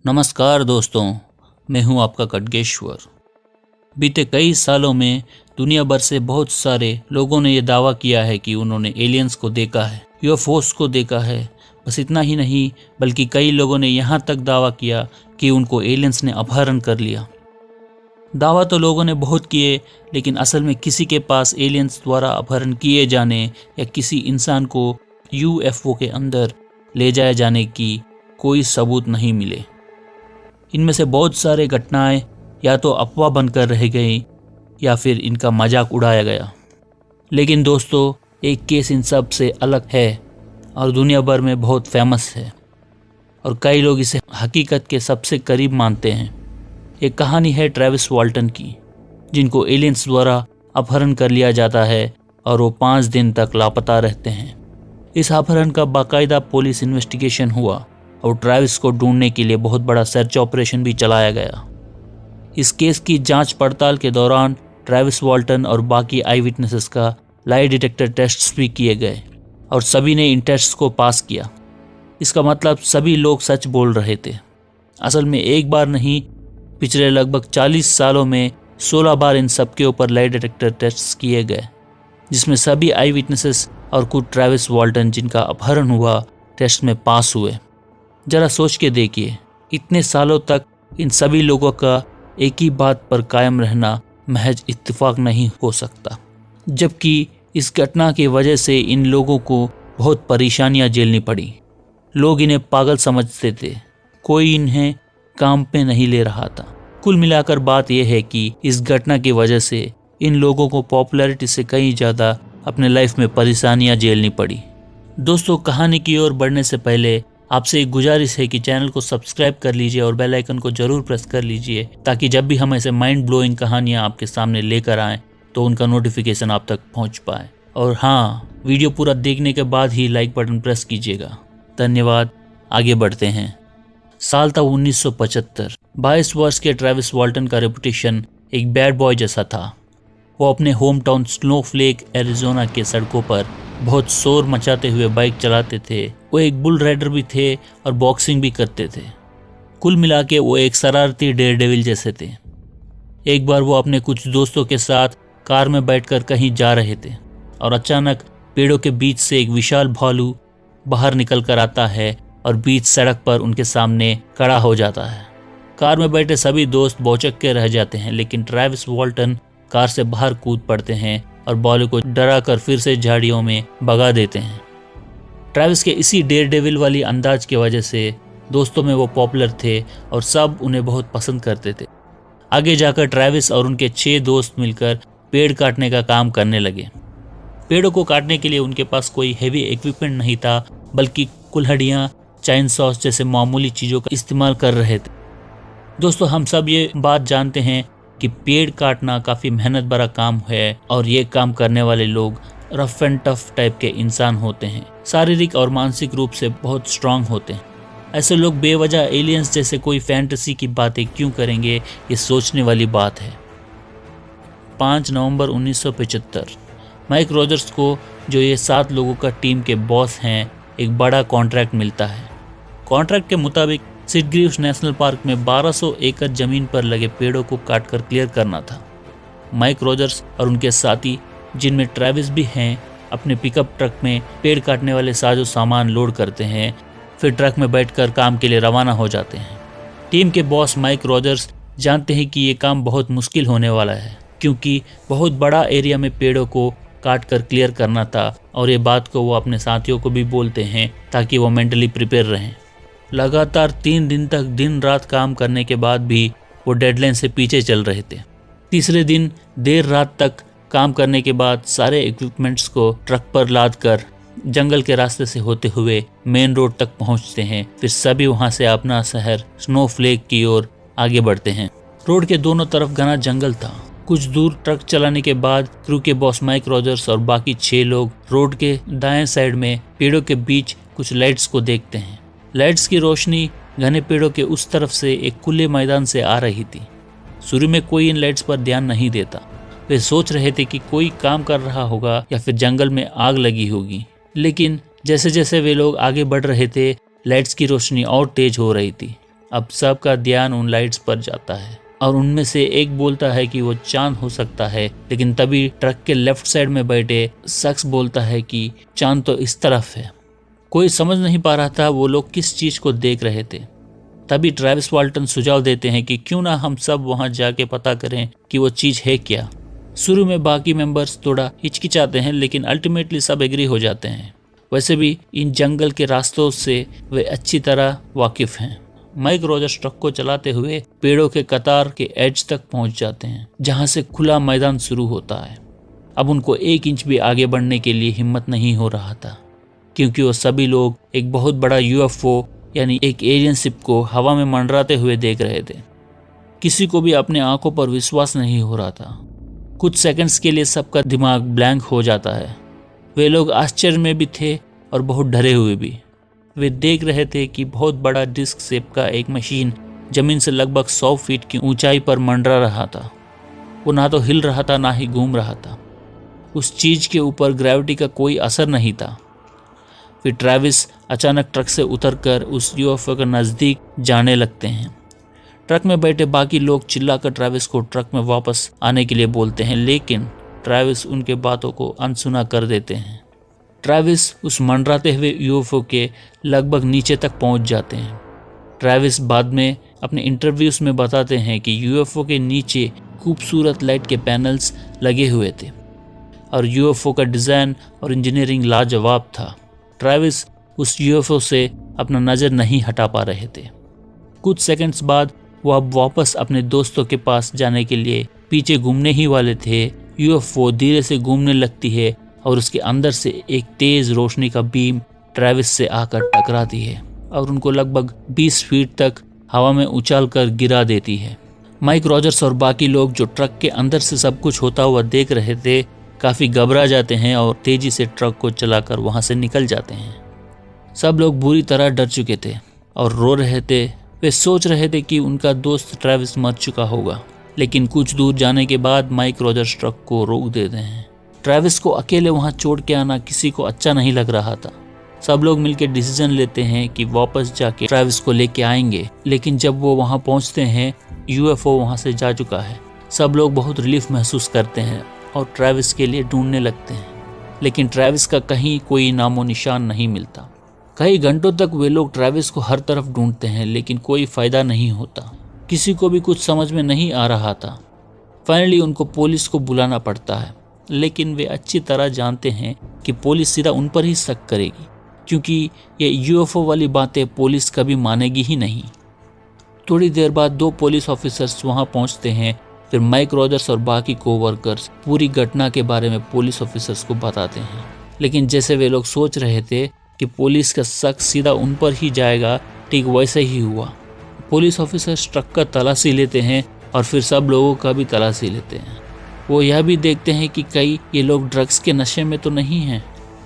नमस्कार दोस्तों, मैं हूं आपका खड्गेश्वर। बीते कई सालों में दुनिया भर से बहुत सारे लोगों ने यह दावा किया है कि उन्होंने एलियंस को देखा है, यूएफओस को देखा है। बस इतना ही नहीं, बल्कि कई लोगों ने यहाँ तक दावा किया कि उनको एलियंस ने अपहरण कर लिया। दावा तो लोगों ने बहुत किए, लेकिन असल में किसी के पास एलियंस द्वारा अपहरण किए जाने या किसी इंसान को यूएफओ के अंदर ले जाए जाने की कोई सबूत नहीं मिले। इनमें से बहुत सारे घटनाएं या तो अफवाह बनकर रह गई या फिर इनका मजाक उड़ाया गया। लेकिन दोस्तों, एक केस इन सब से अलग है और दुनिया भर में बहुत फेमस है और कई लोग इसे हकीकत के सबसे करीब मानते हैं। एक कहानी है ट्रेविस वाल्टन की, जिनको एलियंस द्वारा अपहरण कर लिया जाता है और वो 5 दिन तक लापता रहते हैं। इस अपहरण का बाकायदा पुलिस इन्वेस्टिगेशन हुआ और ट्रेविस को ढूंढने के लिए बहुत बड़ा सर्च ऑपरेशन भी चलाया गया। इस केस की जांच पड़ताल के दौरान ट्रेविस वाल्टन और बाकी आई विटनेसेस का लाई डिटेक्टर टेस्ट्स भी किए गए और सभी ने इन टेस्ट्स को पास किया। इसका मतलब सभी लोग सच बोल रहे थे। असल में एक बार नहीं, पिछले लगभग 40 सालों में 16 बार इन सब के ऊपर लाई डिटेक्टर टेस्ट्स किए गए, जिसमें सभी आई विटनेसेस और खुद ट्रेविस वाल्टन, जिनका अपहरण हुआ, टेस्ट में पास हुए। जरा सोच के देखिए, इतने सालों तक इन सभी लोगों का एक ही बात पर कायम रहना महज इत्तेफाक नहीं हो सकता, जबकि इस घटना की वजह से इन लोगों को बहुत परेशानियां झेलनी पड़ी। लोग इन्हें पागल समझते थे, कोई इन्हें काम पे नहीं ले रहा था। कुल मिलाकर बात यह है कि इस घटना की वजह से इन लोगों को पॉपुलैरिटी से कहीं ज़्यादा अपने लाइफ में परेशानियां झेलनी पड़ी। दोस्तों, कहानी की ओर बढ़ने से पहले आपसे एक गुजारिश है कि चैनल को सब्सक्राइब कर लीजिए और बेल आइकन को जरूर प्रेस कर लीजिए, ताकि जब भी हम ऐसे माइंड ब्लोइंग कहानियां आपके सामने लेकर आएं तो उनका नोटिफिकेशन आप तक पहुंच पाए। और हाँ, वीडियो पूरा देखने के बाद ही लाइक बटन प्रेस कीजिएगा। धन्यवाद। आगे बढ़ते हैं। साल था 1975। 22 वर्ष के ट्रेविस वाल्टन का रेपुटेशन एक बैड बॉय जैसा था। वो अपने होम टाउन स्नोफ्लेक एरिजोना के सड़कों पर बहुत शोर मचाते हुए बाइक चलाते थे। वो एक बुल राइडर भी थे और बॉक्सिंग भी करते थे। कुल मिला के वो एक शरारती डेयरडेविल जैसे थे। एक बार वो अपने कुछ दोस्तों के साथ कार में बैठकर कहीं जा रहे थे और अचानक पेड़ों के बीच से एक विशाल भालू बाहर निकल कर आता है और बीच सड़क पर उनके सामने खड़ा हो जाता है। कार में बैठे सभी दोस्त भौचक के रह जाते हैं, लेकिन ट्रेविस वाल्टन कार से बाहर कूद पड़ते हैं और भालू को डराकर फिर से झाड़ियों में भगा देते हैं। ट्रेविस के इसी डेयरडेविल वाली अंदाज की वजह से दोस्तों में वो पॉपुलर थे और सब उन्हें बहुत पसंद करते थे। आगे जाकर ट्रेविस और उनके 6 दोस्त मिलकर पेड़ काटने का काम करने लगे। पेड़ों को काटने के लिए उनके पास कोई हेवी इक्विपमेंट नहीं था, बल्कि कुल्हाड़ियाँ, चाइन सॉस जैसे मामूली चीज़ों का इस्तेमाल कर रहे थे। दोस्तों, हम सब ये बात जानते हैं कि पेड़ काटना काफ़ी मेहनत भरा काम है और ये काम करने वाले लोग रफ एंड टफ टाइप के इंसान होते हैं, शारीरिक और मानसिक रूप से बहुत स्ट्रांग होते हैं। ऐसे लोग बेवजह एलियंस जैसे कोई फैंटेसी की बातें क्यों करेंगे, ये सोचने वाली बात है। 5 नवंबर 1975 माइक रॉजर्स को, जो ये 7 लोगों का टीम के बॉस हैं, एक बड़ा कॉन्ट्रैक्ट मिलता है। कॉन्ट्रैक्ट के मुताबिक सिटग्रीव्स नेशनल पार्क में 1200 एकड़ जमीन पर लगे पेड़ों को काटकर क्लियर करना था। माइक रॉजर्स और उनके साथी, जिनमें ट्रेविस भी हैं, अपने पिकअप ट्रक में पेड़ काटने वाले साजो सामान लोड करते हैं, फिर ट्रक में बैठकर काम के लिए रवाना हो जाते हैं। टीम के बॉस माइक रॉजर्स जानते हैं कि ये काम बहुत मुश्किल होने वाला है, क्योंकि बहुत बड़ा एरिया में पेड़ों को काट कर क्लियर करना था और ये बात को वो अपने साथियों को भी बोलते हैं ताकि वो मेंटली प्रिपेयर रहें। लगातार 3 दिन तक दिन रात काम करने के बाद भी वो डेडलाइन से पीछे चल रहे थे। तीसरे दिन देर रात तक काम करने के बाद सारे इक्विपमेंट्स को ट्रक पर लाद कर जंगल के रास्ते से होते हुए मेन रोड तक पहुंचते हैं। फिर सभी वहां से अपना शहर स्नोफ्लेक की ओर आगे बढ़ते हैं। रोड के दोनों तरफ घना जंगल था। कुछ दूर ट्रक चलाने के बाद क्रू के बॉस माइक रॉजर्स और बाकी 6 लोग रोड के दाएं साइड में पेड़ों के बीच कुछ लाइट्स को देखते हैं। लाइट्स की रोशनी घने पेड़ों के उस तरफ से एक खुले मैदान से आ रही थी। शुरू में कोई इन लाइट्स पर ध्यान नहीं देता। वे सोच रहे थे कि कोई काम कर रहा होगा या फिर जंगल में आग लगी होगी। लेकिन जैसे जैसे वे लोग आगे बढ़ रहे थे, लाइट्स की रोशनी और तेज हो रही थी अब सबका ध्यान उन लाइट्स पर जाता है और उनमें से एक बोलता है कि वो चांद हो सकता है, लेकिन तभी ट्रक के लेफ्ट साइड में बैठे शख्स बोलता है कि चांद तो इस तरफ है। कोई समझ नहीं पा रहा था वो लोग किस चीज को देख रहे थे। तभी ट्रेविस वाल्टन सुझाव देते हैं कि क्यों ना हम सब वहां जाके पता करें कि वो चीज है क्या। शुरू में बाकी मेंबर्स थोड़ा हिचकिचाते हैं, लेकिन अल्टीमेटली सब एग्री हो जाते हैं। वैसे भी इन जंगल के रास्तों से वे अच्छी तरह वाकिफ हैं। माइक रॉजर्स ट्रक को चलाते हुए पेड़ों के कतार के एज तक पहुंच जाते हैं, जहां से खुला मैदान शुरू होता है। अब उनको 1 इंच भी आगे बढ़ने के लिए हिम्मत नहीं हो रहा था, क्योंकि वो सभी लोग एक बहुत बड़ा यूएफओ यानी एक एलियन शिप को हवा में मंडराते हुए देख रहे थे। किसी को भी अपने आंखों पर विश्वास नहीं हो रहा था। कुछ सेकंड्स के लिए सबका दिमाग ब्लैंक हो जाता है। वे लोग आश्चर्य में भी थे और बहुत डरे हुए भी। वे देख रहे थे कि बहुत बड़ा डिस्क शेप का एक मशीन जमीन से लगभग 100 फीट की ऊंचाई पर मंडरा रहा था। वो ना तो हिल रहा था ना ही घूम रहा था। उस चीज के ऊपर ग्रेविटी का कोई असर नहीं था। फिर ट्रेविस अचानक ट्रक से उतरकर उस यूएफओ के नजदीक जाने लगते हैं। ट्रक में बैठे बाकी लोग चिल्लाकर ट्रेविस को ट्रक में वापस आने के लिए बोलते हैं, लेकिन ट्रेविस उनके बातों को अनसुना कर देते हैं। ट्रेविस उस मंडराते हुए यूएफओ के लगभग नीचे तक पहुंच जाते हैं। ट्रेविस बाद में अपने इंटरव्यूज में बताते हैं कि यूएफओ के नीचे खूबसूरत लाइट के पैनल्स लगे हुए थे और यूएफओ का डिज़ाइन और इंजीनियरिंग लाजवाब था। ट्रेविस उस यूएफओ से अपना नज़र नहीं हटा पा रहे थे। कुछ सेकंड्स बाद वो अब वापस अपने दोस्तों के पास जाने के लिए पीछे घूमने ही वाले थे। यूएफओ धीरे से घूमने लगती है और उसके अंदर से एक तेज रोशनी का बीम ट्रेविस से आकर टकराती है और उनको लगभग 20 फीट तक हवा में उछाल कर गिरा देती है। माइक रॉजर्स और बाकी लोग जो ट्रक के अंदर से सब कुछ होता हुआ देख रहे थे काफ़ी घबरा जाते हैं और तेजी से ट्रक को चलाकर वहाँ से निकल जाते हैं। सब लोग बुरी तरह डर चुके थे और रो रहे थे। वे सोच रहे थे कि उनका दोस्त ट्रेविस मर चुका होगा, लेकिन कुछ दूर जाने के बाद माइक रॉजर्स ट्रक को रोक देते हैं। ट्रेविस को अकेले वहाँ छोड़ के आना किसी को अच्छा नहीं लग रहा था। सब लोग मिलकर डिसीजन लेते हैं कि वापस जाके ट्रेविस को लेके आएंगे, लेकिन जब वो वहाँ पहुँचते हैं यूएफओ वहाँ से जा चुका है। सब लोग बहुत रिलीफ महसूस करते हैं और ट्रेविस के लिए ढूंढने लगते हैं, लेकिन ट्रेविस का कहीं कोई नामो निशान नहीं मिलता। कई घंटों तक वे लोग ट्रेविस को हर तरफ ढूंढते हैं, लेकिन कोई फायदा नहीं होता। किसी को भी कुछ समझ में नहीं आ रहा था। फाइनली उनको पुलिस को बुलाना पड़ता है, लेकिन वे अच्छी तरह जानते हैं कि पुलिस सीधा उन पर ही शक करेगी, क्योंकि ये यूएफओ वाली बातें पुलिस कभी मानेगी ही नहीं। थोड़ी देर बाद 2 पुलिस ऑफिसर्स वहां पहुंचते हैं। फिर माइक रॉजर्स और बाकी कोवर्कर्स पूरी घटना के बारे में पुलिस ऑफिसर्स को बताते हैं, लेकिन जैसे वे लोग सोच रहे थे कि पुलिस का शक सीधा उन पर ही जाएगा, ठीक वैसे ही हुआ। पुलिस ऑफिसर्स ट्रक का तलाशी लेते हैं और फिर सब लोगों का भी तलाशी लेते हैं। वो यह भी देखते हैं कि कहीं ये लोग ड्रग्स के नशे में तो नहीं हैं।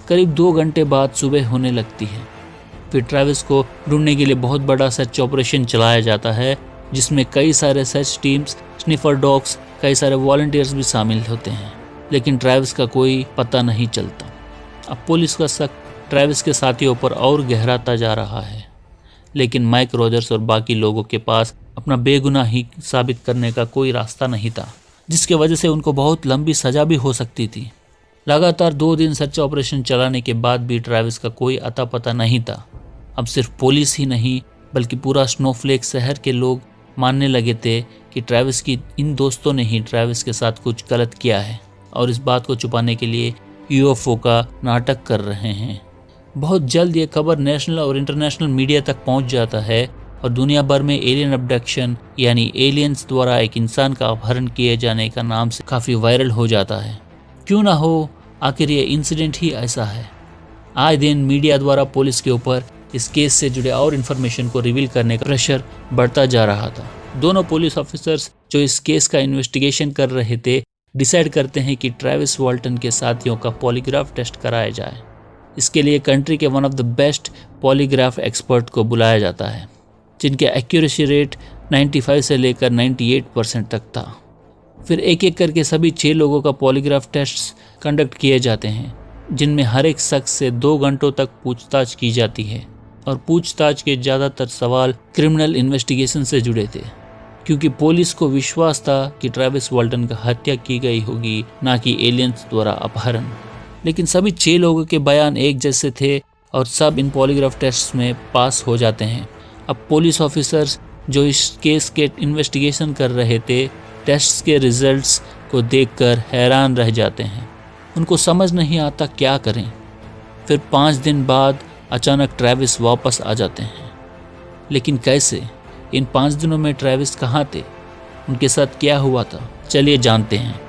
करीब 2 घंटे बाद सुबह होने लगती है। फिर ट्रेविस को ढूंढने के लिए बहुत बड़ा सर्च ऑपरेशन चलाया जाता है, जिसमें कई सारे सर्च टीम्स, स्निफर डॉग्स, कई सारे वॉलंटियर्स भी शामिल होते हैं, लेकिन ट्रेविस का कोई पता नहीं चलता। अब पुलिस का शक ट्रेविस के साथियों पर और गहराता जा रहा है, लेकिन माइक रॉजर्स और बाकी लोगों के पास अपना बेगुनाही साबित करने का कोई रास्ता नहीं था, जिसके वजह से उनको बहुत लंबी सजा भी हो सकती थी। लगातार 2 दिन सर्च ऑपरेशन चलाने के बाद भी ट्रेविस का कोई अता पता नहीं था। अब सिर्फ पुलिस ही नहीं बल्कि पूरा स्नोफ्लेक शहर के लोग मानने लगे थे कि ट्रेविस की इन दोस्तों ने ही ट्रेविस के साथ कुछ गलत किया है और इस बात को छुपाने के लिए यूएफओ का नाटक कर रहे हैं। बहुत जल्द ये खबर नेशनल और इंटरनेशनल मीडिया तक पहुंच जाता है और दुनिया भर में एलियन अबडक्शन यानी एलियंस द्वारा एक इंसान का अपहरण किए जाने का नाम से काफ़ी वायरल हो जाता है। क्यों ना हो, आखिर ये इंसिडेंट ही ऐसा है। आए दिन मीडिया द्वारा पुलिस के ऊपर इस केस से जुड़े और इन्फॉर्मेशन को रिवील करने का प्रेशर बढ़ता जा रहा था। दोनों पुलिस ऑफिसर्स जो इस केस का इन्वेस्टिगेशन कर रहे थे डिसाइड करते हैं कि ट्रेविस वाल्टन के साथियों का पॉलीग्राफ टेस्ट कराया जाए। इसके लिए कंट्री के one of the best polygraph expert को बुलाया जाता है, जिनके एक्यूरेसी रेट 95 से लेकर 98% तक था। फिर एक एक करके सभी 6 लोगों का पॉलीग्राफ टेस्ट कंडक्ट किए जाते हैं, जिनमें हर एक शख्स से 2 घंटों तक पूछताछ की जाती है। और पूछताछ के ज़्यादातर सवाल क्रिमिनल इन्वेस्टिगेशन से जुड़े थे, क्योंकि पुलिस को विश्वास था कि ट्रेविस वाल्टन का हत्या की गई होगी, ना कि एलियंस द्वारा अपहरण। लेकिन सभी 6 लोगों के बयान एक जैसे थे और सब इन पॉलीग्राफ टेस्ट में पास हो जाते हैं। अब पुलिस ऑफिसर्स जो इस केस के इन्वेस्टिगेशन कर रहे थे, टेस्ट्स के रिजल्ट्स को देखकर हैरान रह जाते हैं। उनको समझ नहीं आता क्या करें। फिर 5 दिन बाद अचानक ट्रेविस वापस आ जाते हैं। लेकिन कैसे? इन 5 दिनों में ट्रेविस कहाँ थे? उनके साथ क्या हुआ था? चलिए जानते हैं।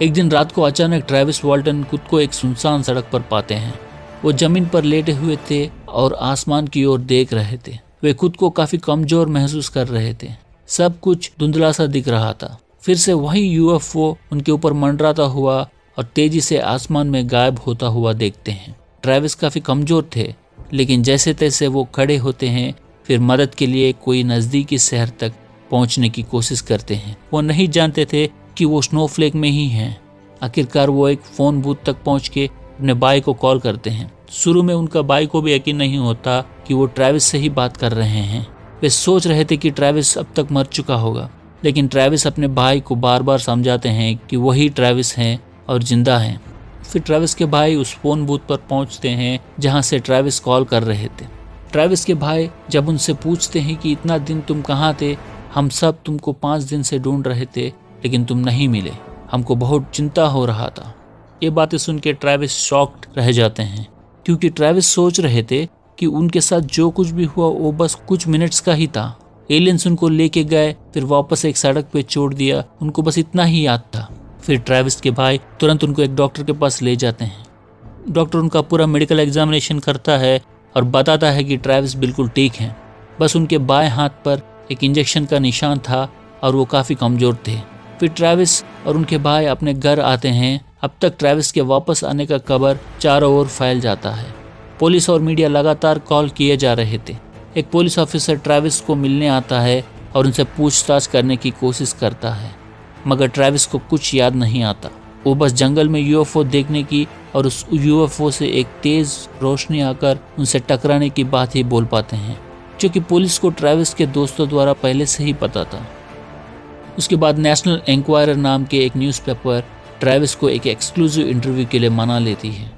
एक दिन रात को अचानक ट्रेविस वाल्टन खुद को एक सुनसान सड़क पर पाते हैं। वो जमीन पर लेटे हुए थे और आसमान की ओर देख रहे थे। वे खुद को काफी कमजोर महसूस कर रहे थे। सब कुछ धुंधला सा दिख रहा था। फिर से वही यूएफओ उनके ऊपर मंडराता हुआ और तेजी से आसमान में गायब होता हुआ देखते हैं। ट्रेविस काफी कमजोर थे, लेकिन जैसे तैसे वो खड़े होते हैं। फिर मदद के लिए कोई नजदीकी शहर तक पहुंचने की कोशिश करते हैं। वो नहीं जानते थे कि वो स्नोफ्लेक में ही हैं। आखिरकार वो एक फोन बूथ तक पहुंच के अपने भाई को कॉल करते हैं। शुरू में उनका भाई को भी यकीन नहीं होता कि वो ट्रेविस से ही बात कर रहे हैं। वे सोच रहे थे कि ट्रेविस अब तक मर चुका होगा, लेकिन ट्रेविस अपने भाई को बार बार समझाते हैं कि वही ट्रेविस हैं और जिंदा हैं। फिर ट्रेविस के भाई उस फोन बूथ पर पहुंचते हैं जहां से ट्रेविस कॉल कर रहे थे। ट्रेविस के भाई जब उनसे पूछते हैं कि इतना दिन तुम कहाँ थे? हम सब तुमको 5 दिन से ढूंढ रहे थे, लेकिन तुम नहीं मिले। हमको बहुत चिंता हो रहा था। ये बातें सुन के ट्रेविस शॉक्ड रह जाते हैं, क्योंकि ट्रेविस सोच रहे थे कि उनके साथ जो कुछ भी हुआ वो बस कुछ मिनट्स का ही था। एलियंस उनको लेके गए, फिर वापस एक सड़क पे छोड़ दिया। उनको बस इतना ही याद था। फिर ट्रेविस के भाई तुरंत उनको एक डॉक्टर के पास ले जाते हैं। डॉक्टर उनका पूरा मेडिकल एग्जामिनेशन करता है और बताता है कि ट्रेविस बिल्कुल ठीक हैं। बस उनके बाएं हाथ पर एक इंजेक्शन का निशान था और वो काफ़ी कमज़ोर थे। फिर ट्रेविस और उनके भाई अपने घर आते हैं। अब तक ट्रेविस के वापस आने का खबर चारों ओर फैल जाता है। पुलिस और मीडिया लगातार कॉल किए जा रहे थे। एक पुलिस ऑफिसर ट्रेविस को मिलने आता है और उनसे पूछताछ करने की कोशिश करता है, मगर ट्रेविस को कुछ याद नहीं आता। वो बस जंगल में यूएफओ देखने की और उस यूएफओ से एक तेज रोशनी आकर उनसे टकराने की बात ही बोल पाते हैं, जो कि पुलिस को ट्रेविस के दोस्तों द्वारा पहले से ही पता था। उसके बाद नेशनल इंक्वायरर नाम के एक न्यूज़पेपर ट्रेविस को एक एक्सक्लूसिव इंटरव्यू के लिए मना लेती है।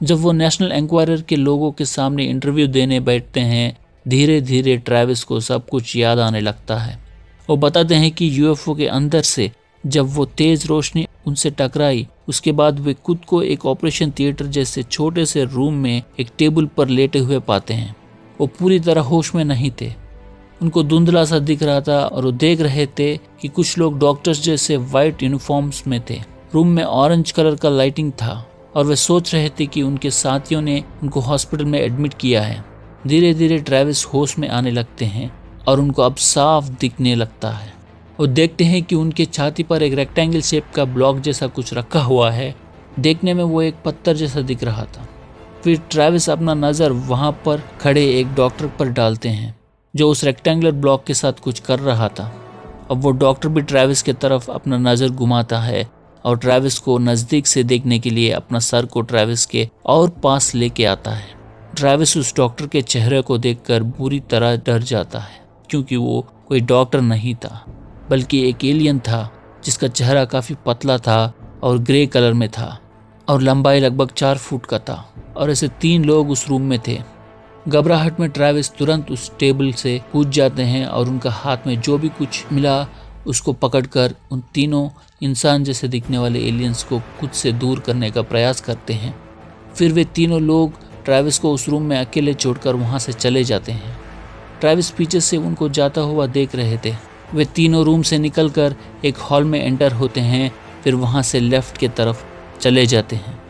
जब वो नेशनल इंक्वायरर के लोगों के सामने इंटरव्यू देने बैठते हैं, धीरे धीरे ट्रेविस को सब कुछ याद आने लगता है। वो बताते हैं कि यूएफओ के अंदर से जब वो तेज रोशनी उनसे टकराई, उसके बाद वे खुद को एक ऑपरेशन थिएटर जैसे छोटे से रूम में एक टेबल पर लेटे हुए पाते हैं। वो पूरी तरह होश में नहीं थे। उनको धुंधला सा दिख रहा था और वो देख रहे थे कि कुछ लोग डॉक्टर्स जैसे वाइट यूनिफॉर्म्स में थे। रूम में ऑरेंज कलर का लाइटिंग था और वे सोच रहे थे कि उनके साथियों ने उनको हॉस्पिटल में एडमिट किया है। धीरे धीरे ट्रेविस होश में आने लगते हैं और उनको अब साफ दिखने लगता है। वो देखते हैं कि उनके छाती पर एक रेक्टेंगल शेप का ब्लॉक जैसा कुछ रखा हुआ है। देखने में वो एक पत्थर जैसा दिख रहा था। फिर ट्रेविस अपना नज़र वहाँ पर खड़े एक डॉक्टर पर डालते हैं, जो उस रेक्टेंगुलर ब्लॉक के साथ कुछ कर रहा था। अब वो डॉक्टर भी ट्रेविस की तरफ अपना नज़र घुमाता है और ट्रेविस को नज़दीक से देखने के लिए अपना सर को ट्रेविस के और पास लेके आता है। ट्रेविस उस डॉक्टर के चेहरे को देखकर बुरी तरह डर जाता है, क्योंकि वो कोई डॉक्टर नहीं था, बल्कि एक एलियन था जिसका चेहरा काफ़ी पतला था और ग्रे कलर में था और लंबाई लगभग 4 फुट का था। और ऐसे 3 लोग उस रूम में थे। घबराहट में ट्रेविस तुरंत उस टेबल से कूद जाते हैं और उनका हाथ में जो भी कुछ मिला उसको पकड़कर उन तीनों इंसान जैसे दिखने वाले एलियंस को खुद से दूर करने का प्रयास करते हैं। फिर वे तीनों लोग ट्रेविस को उस रूम में अकेले छोड़कर वहाँ से चले जाते हैं। ट्रेविस पीछे से उनको जाता हुआ देख रहे थे। वे तीनों रूम से निकलकर एक हॉल में एंटर होते हैं, फिर वहाँ से लेफ्ट की तरफ चले जाते हैं।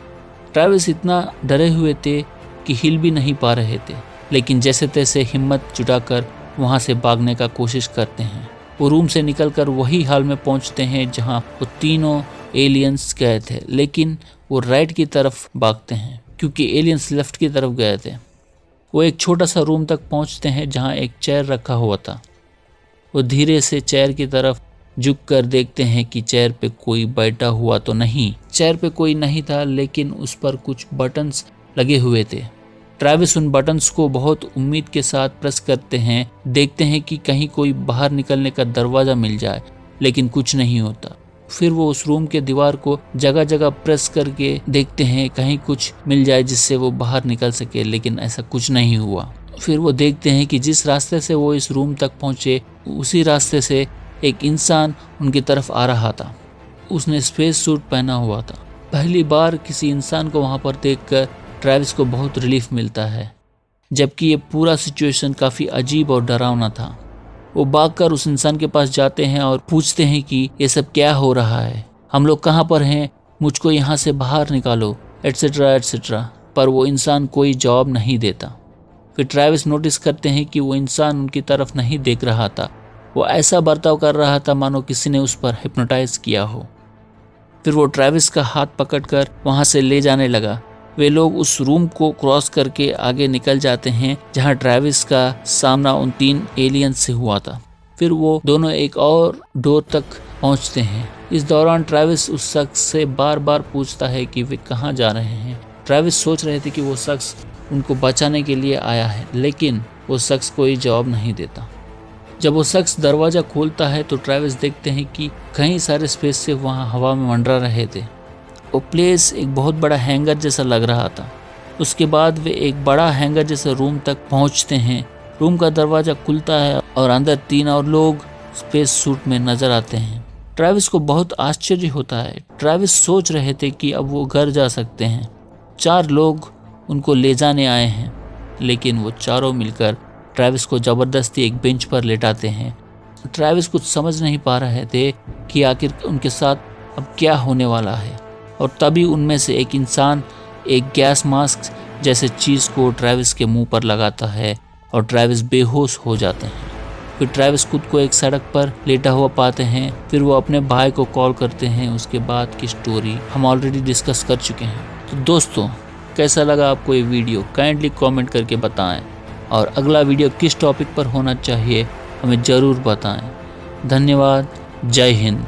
ट्रेविस इतना डरे हुए थे कि हिल भी नहीं पा रहे थे, लेकिन जैसे तैसे हिम्मत जुटाकर वहाँ से भागने का कोशिश करते हैं। वो रूम से निकलकर वही हॉल में पहुँचते हैं जहाँ वो तीनों एलियंस गए थे, लेकिन वो राइट की तरफ भागते हैं क्योंकि एलियंस लेफ्ट की तरफ गए थे। वो एक छोटा सा रूम तक पहुँचते हैं जहाँ एक चेयर रखा हुआ था। वो धीरे से चेयर की तरफ झुककर देखते हैं कि चेयर पे कोई बैठा हुआ तो नहीं। चेयर पे कोई नहीं था, लेकिन उस पर कुछ बटन्स लगे हुए थे। ट्रैविस उन बटन्स को बहुत उम्मीद के साथ प्रेस करते हैं, देखते हैं कि कहीं कोई बाहर निकलने का दरवाजा मिल जाए, लेकिन कुछ नहीं होता। फिर वो उस रूम के दीवार को जगह जगह प्रेस करके देखते हैं कहीं कुछ मिल जाए जिससे वो बाहर निकल सके, लेकिन ऐसा कुछ नहीं हुआ। फिर वो देखते हैं कि जिस रास्ते से वो इस रूम तक पहुंचे उसी रास्ते से एक इंसान उनकी तरफ आ रहा था। उसने स्पेस सूट पहना हुआ था। पहली बार किसी इंसान को वहां पर देखकर ट्रैविस को बहुत रिलीफ मिलता है, जबकि ये पूरा सिचुएशन काफ़ी अजीब और डरावना था। वो भागकर उस इंसान के पास जाते हैं और पूछते हैं कि ये सब क्या हो रहा है, हम लोग कहाँ पर हैं, मुझको यहाँ से बाहर निकालो, एट्सेट्रा एट्सेट्रा। पर वो इंसान कोई जवाब नहीं देता। फिर ट्रैविस नोटिस करते हैं कि वो इंसान उनकी तरफ नहीं देख रहा था। वो ऐसा बर्ताव कर रहा था मानो किसी ने उस पर हिप्नोटाइज किया हो। फिर वो ट्रैविस का हाथ पकड़कर वहाँ से ले जाने लगा। वे लोग उस रूम को क्रॉस करके आगे निकल जाते हैं जहाँ ट्रैविस का सामना उन 3 एलियंस से हुआ था। फिर वो दोनों एक और डोर तक पहुँचते हैं। इस दौरान ट्रैविस उस शख्स से बार बार पूछता है कि वे कहाँ जा रहे हैं। ट्रैविस सोच रहे थे कि वो शख्स उनको बचाने के लिए आया है, लेकिन वो शख्स कोई जवाब नहीं देता। जब वो शख्स दरवाज़ा खोलता है तो ट्रैविस देखते हैं कि कई सारे स्पेस से वहाँ हवा में मंडरा रहे थे। वो प्लेस एक बहुत बड़ा हैंगर जैसा लग रहा था। उसके बाद वे एक बड़ा हैंगर जैसे रूम तक पहुँचते हैं। रूम का दरवाज़ा खुलता है और अंदर 3 और लोग स्पेस सूट में नजर आते हैं। ट्रैविस को बहुत आश्चर्य होता है। ट्रैविस सोच रहे थे कि अब वो घर जा सकते हैं। 4 लोग उनको ले जाने आए हैं, लेकिन वो चारों मिलकर ट्रैविस को ज़बरदस्ती एक बेंच पर लेटाते हैं। ट्रैविस कुछ समझ नहीं पा रहे थे कि आखिर उनके साथ अब क्या होने वाला है। और तभी उनमें से एक इंसान एक गैस मास्क जैसे चीज़ को ट्रैविस के मुंह पर लगाता है और ट्रैविस बेहोश हो जाते हैं। फिर ट्रैविस खुद को एक सड़क पर लेटा हुआ पाते हैं। फिर वो अपने भाई को कॉल करते हैं। उसके बाद की स्टोरी हम ऑलरेडी डिस्कस कर चुके हैं। तो दोस्तों, कैसा लगा आपको ये वीडियो, काइंडली कमेंट करके बताएं। और अगला वीडियो किस टॉपिक पर होना चाहिए हमें ज़रूर बताएं। धन्यवाद। जय हिंद।